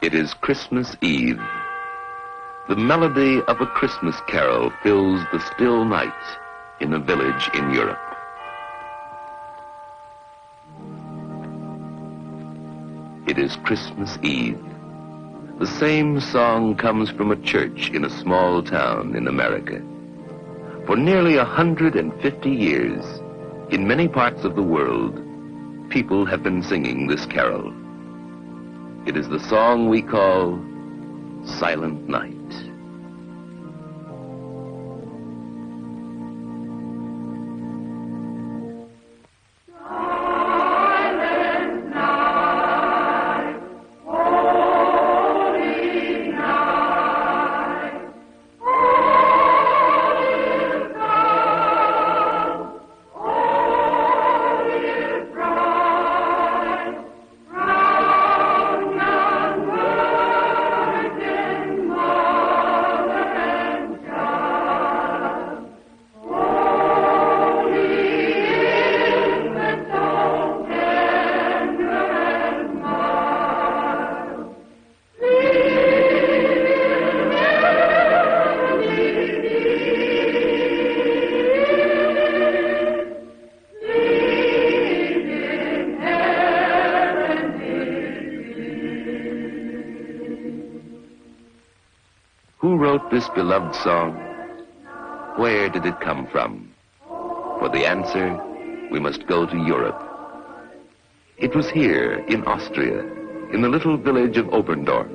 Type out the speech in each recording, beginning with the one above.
It is Christmas Eve. The melody of a Christmas carol fills the still night in a village in Europe. It is Christmas Eve. The same song comes from a church in a small town in America. For nearly 150 years, in many parts of the world, people have been singing this carol. It is the song we call Silent Night. Who wrote this beloved song? Where did it come from? For the answer, we must go to Europe. It was here, in Austria, in the little village of Oberndorf,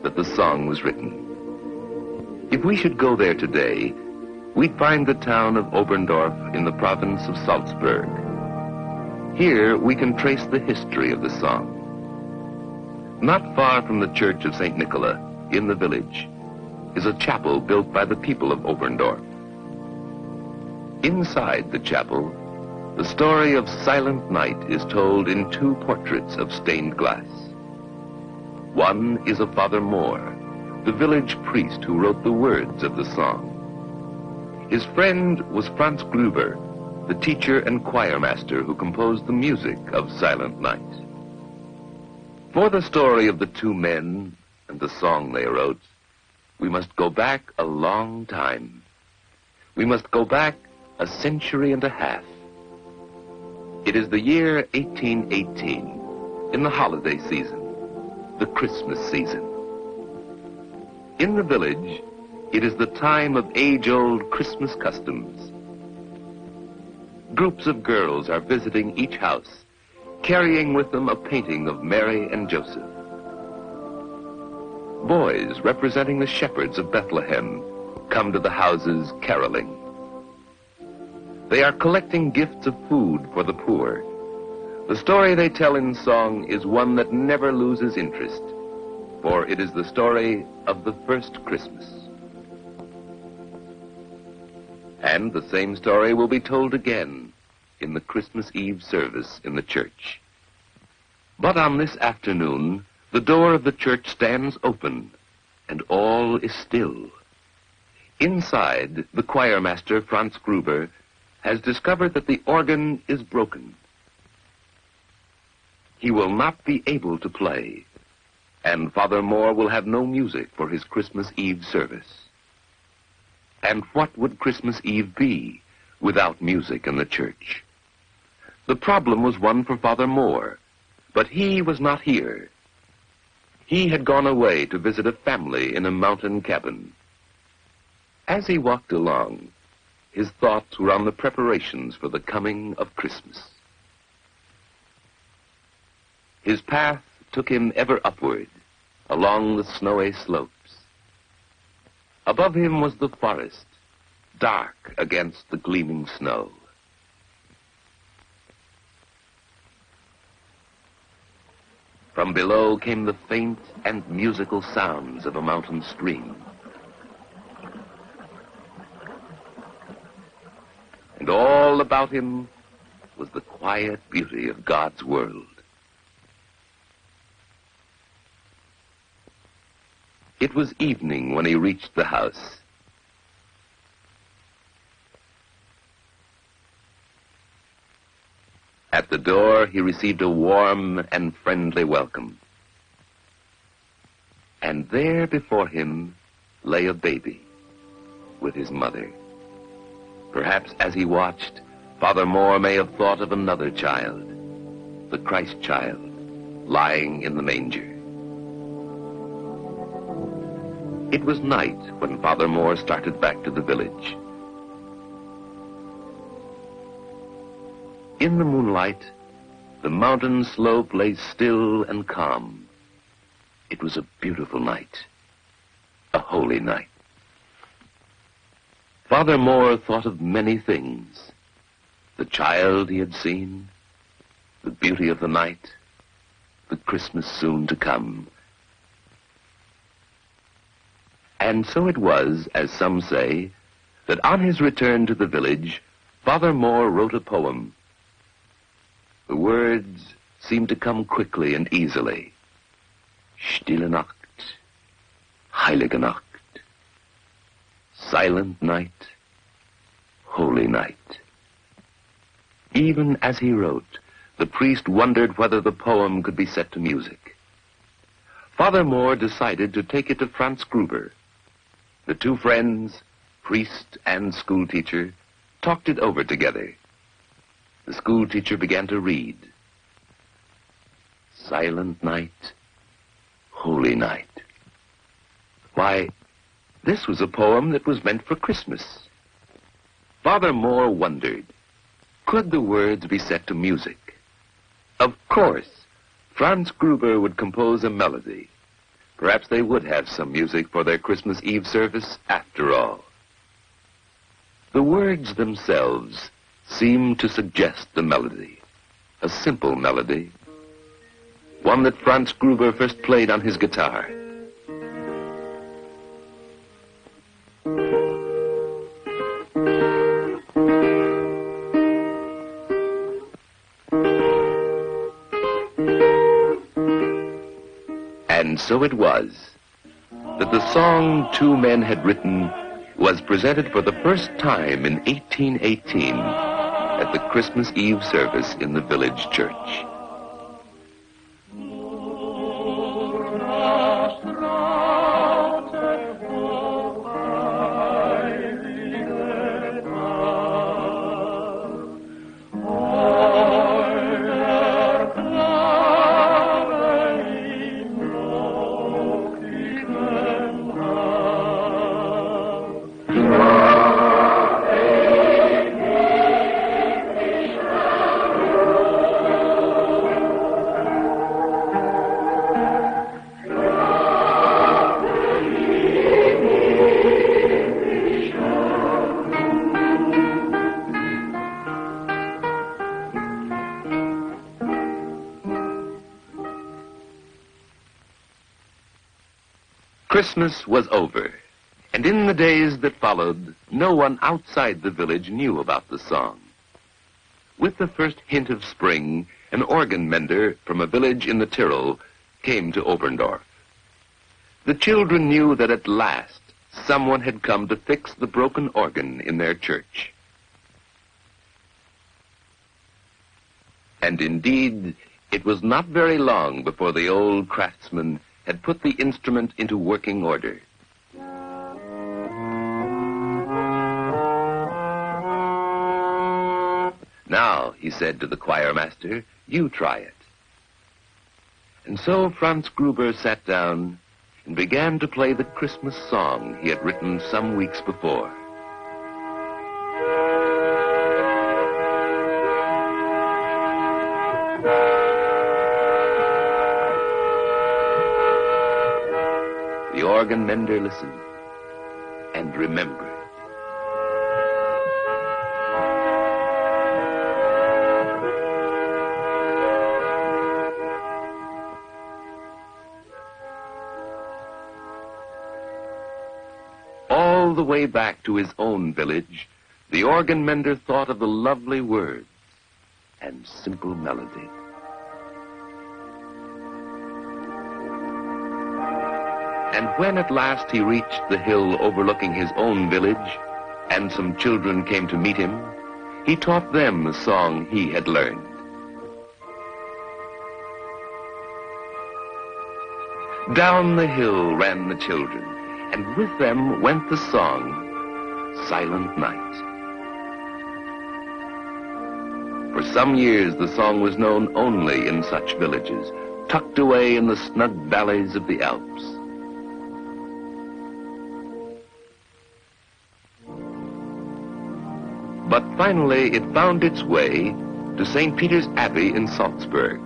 that the song was written. If we should go there today, we'd find the town of Oberndorf in the province of Salzburg. Here, we can trace the history of the song. Not far from the church of St. Nicola, in the village, is a chapel built by the people of Oberndorf. Inside the chapel, the story of Silent Night is told in two portraits of stained glass. One is of Father Moore, the village priest who wrote the words of the song. His friend was Franz Gruber, the teacher and choir master who composed the music of Silent Night. For the story of the two men and the song they wrote, we must go back a long time. We must go back a century and a half. It is the year 1818, in the holiday season, the Christmas season. In the village, it is the time of age-old Christmas customs. Groups of girls are visiting each house, carrying with them a painting of Mary and Joseph. Boys representing the shepherds of Bethlehem come to the houses caroling. They are collecting gifts of food for the poor. The story they tell in song is one that never loses interest, for it is the story of the first Christmas. And the same story will be told again in the Christmas Eve service in the church. But on this afternoon, the door of the church stands open, and all is still. Inside, the choir master, Franz Gruber, has discovered that the organ is broken. He will not be able to play, and Father Moore will have no music for his Christmas Eve service. And what would Christmas Eve be without music in the church? The problem was one for Father Moore, but he was not here. He had gone away to visit a family in a mountain cabin. As he walked along, his thoughts were on the preparations for the coming of Christmas. His path took him ever upward, along the snowy slopes. Above him was the forest, dark against the gleaming snow. From below came the faint and musical sounds of a mountain stream. And all about him was the quiet beauty of God's world. It was evening when he reached the house. At the door, he received a warm and friendly welcome. And there before him lay a baby with his mother. Perhaps as he watched, Father Moore may have thought of another child, the Christ child, lying in the manger. It was night when Father Moore started back to the village. In the moonlight, the mountain slope lay still and calm. It was a beautiful night, a holy night. Father Moore thought of many things: the child he had seen, the beauty of the night, the Christmas soon to come. And so it was, as some say, that on his return to the village, Father Moore wrote a poem. The words seemed to come quickly and easily. Stille Nacht, heilige Nacht. Silent night, holy night. Even as he wrote, the priest wondered whether the poem could be set to music. Father Moore decided to take it to Franz Gruber. The two friends, priest and schoolteacher, talked it over together. The schoolteacher began to read. Silent night, holy night. Why, this was a poem that was meant for Christmas. Father Moore wondered, could the words be set to music? Of course, Franz Gruber would compose a melody. Perhaps they would have some music for their Christmas Eve service after all. The words themselves seemed to suggest the melody, a simple melody, one that Franz Gruber first played on his guitar. And so it was that the song two men had written was presented for the first time in 1818 at the Christmas Eve service in the village church. Christmas was over, and in the days that followed, no one outside the village knew about the song. With the first hint of spring, an organ mender from a village in the Tyrol came to Oberndorf. The children knew that at last someone had come to fix the broken organ in their church. And indeed, it was not very long before the old craftsman had put the instrument into working order. Now, he said to the choir master, you try it. And so Franz Gruber sat down and began to play the Christmas song he had written some weeks before. The organ mender listened and remembered. All the way back to his own village, the organ mender thought of the lovely words and simple melody. And when at last he reached the hill overlooking his own village, and some children came to meet him, he taught them the song he had learned. Down the hill ran the children, and with them went the song, Silent Night. For some years, the song was known only in such villages, tucked away in the snug valleys of the Alps. But finally, it found its way to St. Peter's Abbey in Salzburg.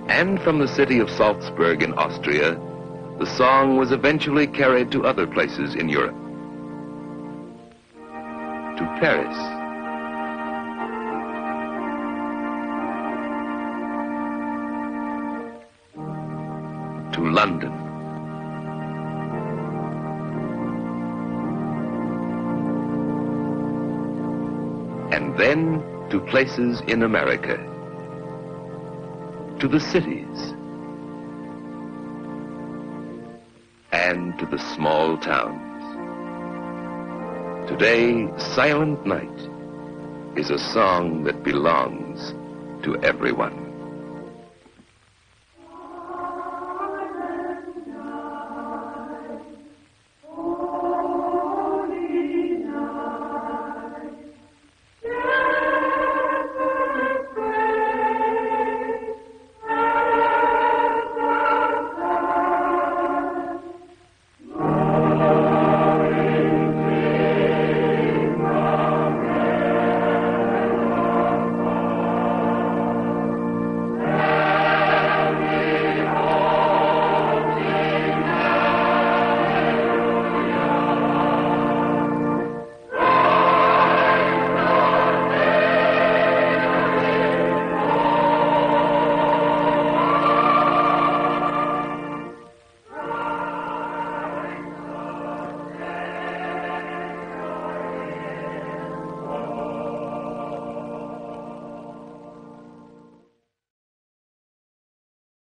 And from the city of Salzburg in Austria, the song was eventually carried to other places in Europe. To Paris, to London, and then to places in America, to the cities, and to the small towns. Today, Silent Night is a song that belongs to everyone.